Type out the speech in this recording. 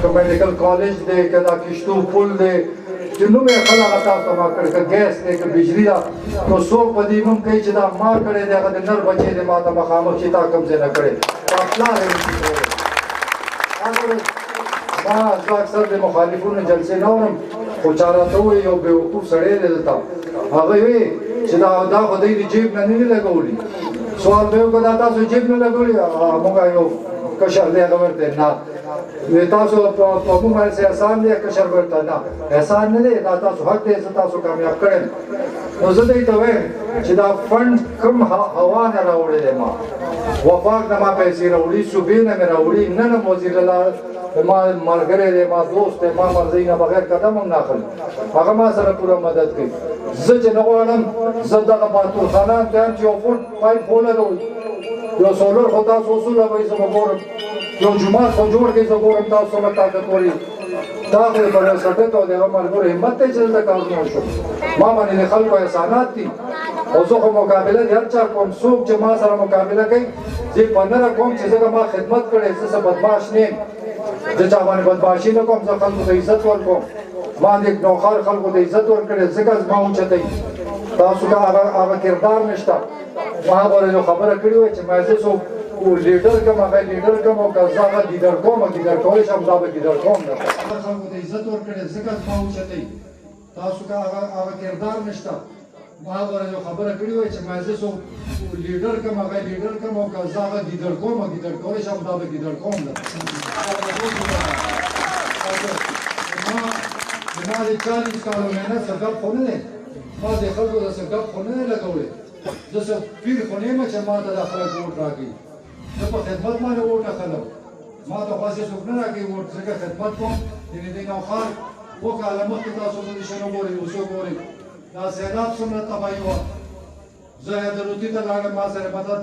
که میډیکل کالج دی که دا کشتو پل دی چې نوم یې خلک تاسو ته ما کړی که ګیس دی که بجلي ده نو څوک په دې نوم کوي چې دا ما کړی دی هغه د نر بچی دی ما ته مخامخ چې تا کوم ځای نه کړی دا پلار یې نشي کولی ما زه اکثر د مخالفونو جلسې نه اورم خو چا راته ووایي یو بېوقوف سړی دی دلته هغه وایي چې دا خو دوی د جیب نه نه دي لګولي سوال به وکړه دا تاسو جیب نه لګولي موږ یو کشر دی هغه ورته نه تاسو په موږ باندې احسان دی کشر ورته نه احسان نه دی دا تاسو حق دی چې تاسو کامیاب کړئ نو زه دوی ته وایم چې دا فنډ کوم هوا نه راوړی دی ما وفاق نه ما پیسې راوړي صوبې نه مې راوړي نه نه وزیر الله ما ملګری دی ما دوست دی ما مرضۍ نه بغیر قدم هم نه اخلي هغه ما سره پوره مدد کوي زه چې نه غواړم زه دغه باتورخانه ته یم چې یو فوټ پایپ ولګوئ یو سولر خو تاسو اصول وایي زه به ګورم یو جومات خو جوړ کړئ زه ګورم تاسو څومره طاقت ولري دا خو د بنسټک او د هغه ملګرو همت دی چې دلته کارونه وشو ما باندې د خلکو احسانات دي او زه خو مقابله د هر چا کوم څوک چې ما سره مقابله کوي زه په نه کوم چې زه ما خدمت کړی زه بدمعاش نه یم زه چا باندې بدمعاشي نه کوم زه خلکو ته عزت ورکوم ما د نوښار خلکو ته عزت ورکړی ځکه زما اوچتئ تاسو ته هغه کردار نشته ما هغه یو خبره کړې وه چې ما زه څوک لیډر کوم هغه لیډر کوم او که زه هغه ګیدړ کوم ګیدړ کولی شم دا به ګیدړ کوم نه خلکو ته عزت ورکړی ځکه زما اوچتئ تاسو ته هغه کردار نشته ما هغه یو خبره کړې وه چې ما زه څوک لیډر کوم هغه لیډر کوم او که زه هغه ګیدړ کوم ګیدړ کولی شم دا به ګیدړ کوم نه زما د 40 کالو محنت څه ګپ خو نه دی ما د خلکو داسې ګپ خو نه دی لګولی زه څه پیر خو نه یم چې ما ته دا خلک ووټ راکوي زه په خدمت باندې ووټ اخلم ما ته خو هسې څوک نه راکوي ووټ ځکه خدمت کوم یعنې د نوښار اووه کاله مخکې تاسو پوزیشن وګورئ اوس وګورئ دا سیلاب څومره تباهي وه زه حیدرالدین ته لاړم ما سره مدد